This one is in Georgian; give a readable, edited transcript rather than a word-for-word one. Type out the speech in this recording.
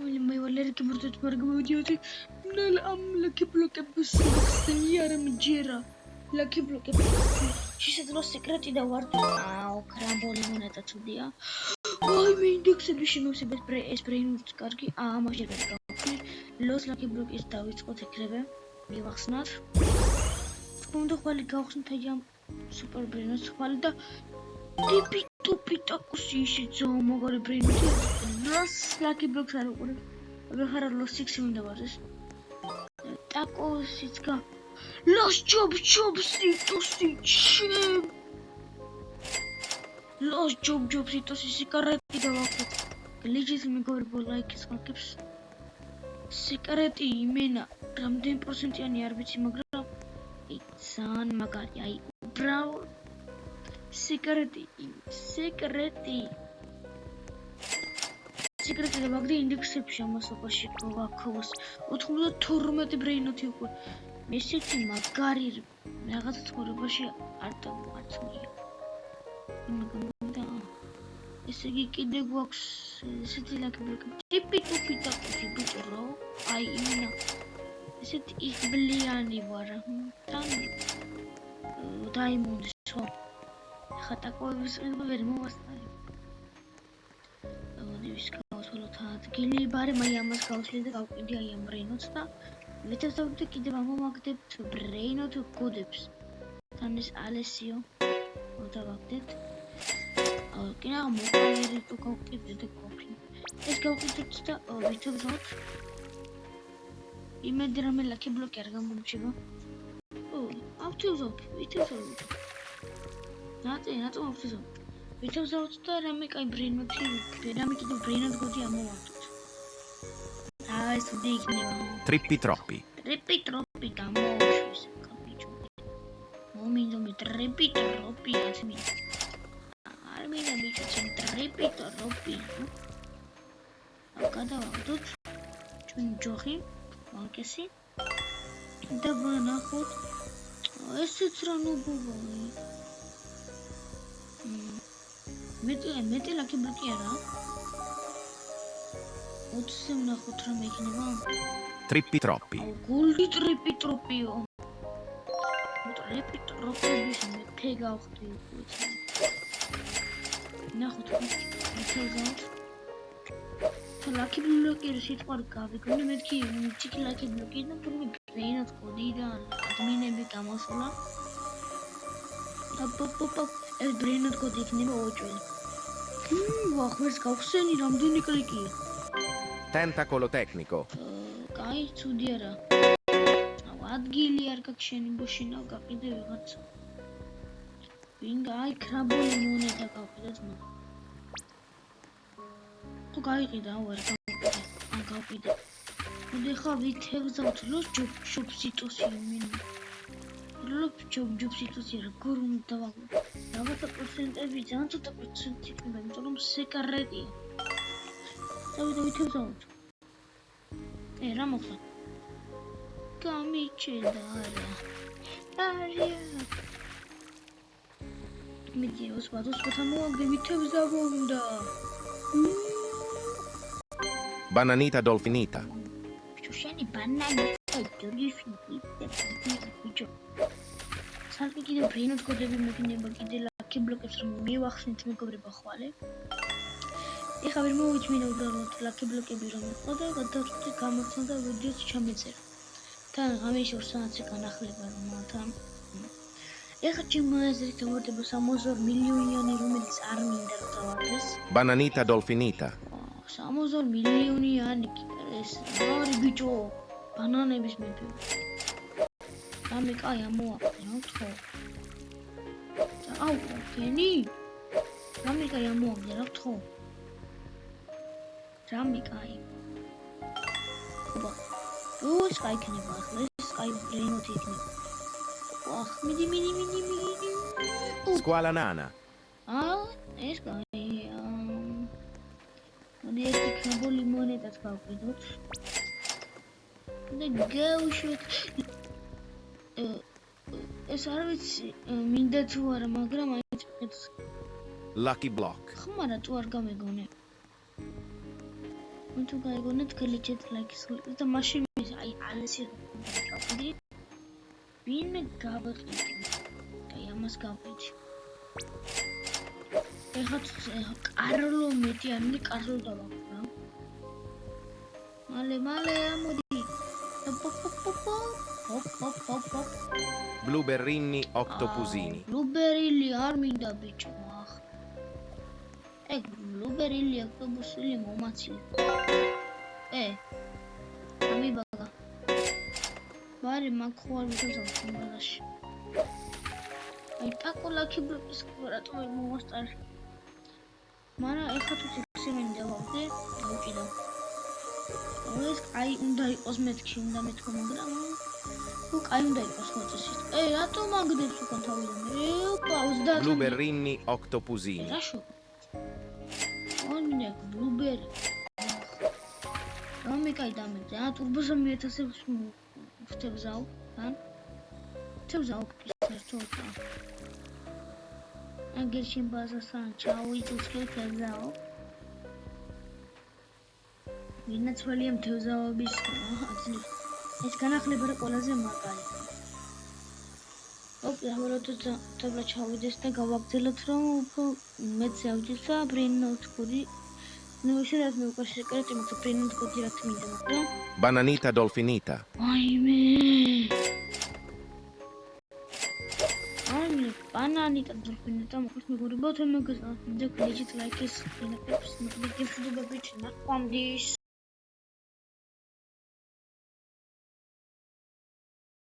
მე ვალერკი მორდეთ მარგმოდიოდი ლაკი ბლოკების არ მიჯერა ლაკი ბლოკების შესაძლო სეკრეტი და ვარ კრამბოლი მონეტა ცუდია აი მე ინდექსები შემოვსებეთ ეს ბრეინურს კარგი ამაში ვერ გავხსნით ლოს ლაკი ბლოკის დავიწყოთ ეგრევე მივახსნათ უნდა ხვალ გავხსნით აი ამ სუპერ ბრეინურს ხვალ და ტიპი ტაკუსი ისე მაგარი ბრეინური ლოს ლაკი ბლოკს არ უყურებ ვეხარა ლოს 6 უნდა ვარდეს ტაკუსიც გა ლოს ჯობსი ლოს ჯობსი ტოსი სიკარეტი დავახოთ გლიჯის მეგობრებო ლაიქის ხალხებს სიკარეტი იმენა რამდენი პროცენტიანი არ ვიცი მაგრამ ძალიან მაგარი აი უბრალოდ სიკრეტი და მაგარი ინდექსებში ამასობაში გვაქვს 92 ბრეინოთი უკვე ესეთი მაგარი რაღაცა ცხოვრებაში არ დამარცხნია ესე იგი კიდე გვაქვს ესეთი ლაკი ტიპი ტაკუსი ბიჭო აი იმენა ესეთი იხბლიანი ვარ თან დაიმონდი ხო ხა ტაკოების ვერ მოვასწარი ვის გავასვლოთ ადგილი ბარემ აი ამას გავსვლი და გავყიდი აი ამ ბრეინოთს და ვეთევზავდი კიდევ ამომაგდებთ ბრეინოთ კოდებს თან ეს ალესიო დავაგდეთ კინა მოყოლერი თუ გავყიდეთ კოფი ეს გავყიდეთ და ვეთევზავთ იმედი რამე ლაკი ბლოკი არ გამომჩება ავთევზავთ ვეთევზავთ და რამე კაი ბრეინოთი რამე კიდევ ბრეინოთ გოდი ამოვაგდოთ ეს უდი იქნება Trippi troppi გამოუშვეს კაპიჩო მომინდო მე ტრიპი ტროპი ათმი არ მინდა ბიჭო ტრიპი ტროპი გადავაგდოთ ჩვენ ჯოხი ვანკესი და ვნახოთ ესეც რა ნუბოვი მეტი ლაკი ბლოკი არა 20-ზე ვნახოთ რა მექნება Trippi troppi გულდი ტრიპი ტროპიო ტრიპი ტროპების მეფე გავხდი უკვე ნახოთ ვეთევზავთ ლაკი ბლოკი სიტყვარი გავიგონე მეთქი ჩიკი ლაკი ბლოკი და თურმე ბრეინოთ კოდი და ადმინები გამოსულა ეს ბრეინოთ კოდი იქნება ოჭველი ვახმერს გავხსენი რამდენი კლიკია Tentacolo tecnico კაი ცუდი არა ადგილი არ გაქვს შენი ბოშინა გაყიდე ვიღაცა ვინ გაი კრამბოლი მონეტა გავყიდეთ მაგრამ თუ გაიყიდა ვარ გავყიდე უდიხა ვითევზავთ ლოს ჯობსიტოსი იმენ ლოს ჯობსიტოსი როგორ უნდა დავაგო რაღაცა პროცენტები ძალიან ცოტა პროცენტი იქნება იმიტომ რომ სეკრეტია დავიდე ვითევზავთ რა მოხდა გამიჩენდა არა მიდი ოსვადოს მოამოვაგდე ვითევზავონდა Bananita dolfinita შენი ბანანი დოლფინიტა ბიჭო სალკი კიდე ბრეინოთ კოდები მექნება კიდე ლაკი ბლოკებს რომ მივახსნით მეგობრებო ხვალე ეხლა ვერ მოვიჩმინე უბრალოდ ლაკი ბლოკები რომ იყო და გადავწყვიტე გამოცნო და ვიდეოც ჩამეწერა თან ღამეში 2 საათზე განახლება რომ თან ეხლა ჩემი აზრით ვარდება 62 მილიონიანი რომელიც არ მინდა რომ დავაგდეს Bananita dolfinita 62 მილიონიანი ეს არის ბიჭო ბანანების მეფე რამე კაი ამოვაგდე რა თქო აუ გენი რამე კაი ამოვაგდე რა თქო რამე კაი ობა ეს კაი იქნება ახლა ეს კაი ბრეინოთი იქნება ვახ მიდი Squala nana ეს კაი მოდი ეს კრამბოლი მონეტას გავყიდოთ და გავუშვით ეს არ ვიცი მინდა თუ არა მაგრამ აიც ვხედს Lucky block ხმარა თუ არ გამეგონე თუ გაიგონეთ გლიჩეთ ლაიქის ხლიკს და მაშინ აი ალესი ჩავდი ვინ გავყიდი და ამას გავყიდი ეხლა კარლო მეტიანი კარლო დავაყრა მალე ამოდი ჰოპ Blueberrini octopusini. ბლუბერილი არ მინდა ბიჭო ახ ეგ ბლუბერილი ოქტოპუსილი მომაცილი ამიბაგა ბარი მაგ ხო არ ვიძახ იმაში აი ტაკოლაკი ბლოკის რატომ ვერ მომასწარი მაგრამ ეხლა თუ ექსემენი დავავდი დავჭიდა ეს აი უნდა იყოს მეთქი უნდა მეთქო მაგრამ უკ აი უნდა იყოს ხოწესით რატომ აგდებს უკან თავიდან ოპა 30 Blueberrini octopusini. რაშო ონე ბლუბერი რომიკაი დამეძე ტურბოსა 1000-ს ვთევზავ ან ვთევზავ ისერთოა აგერ შენ ბაზასთან ჩავიწუხე თევზავ ვინაცვალია თევზავების აზრი ეს განახლება რა ყველაზე მაგარი ოპერატორი თებლა ჩავიდეს და გავაგზავნოთ რომ უფრო მეც ავჯერს და ბრინოთ ხური ნუ შეიძლება მე უკვე შეკრეტი მაგრამ ბრინოთ ხური რა თქმა უნდა Bananita dolfinita. აიმე ბანანიტა დოლფინიტა მოხდეს მეგობრებო თემ მოგესალმებით ლეჯით ლაიქის ფინაკებს მოგებთ ბიჭი ნახვამდის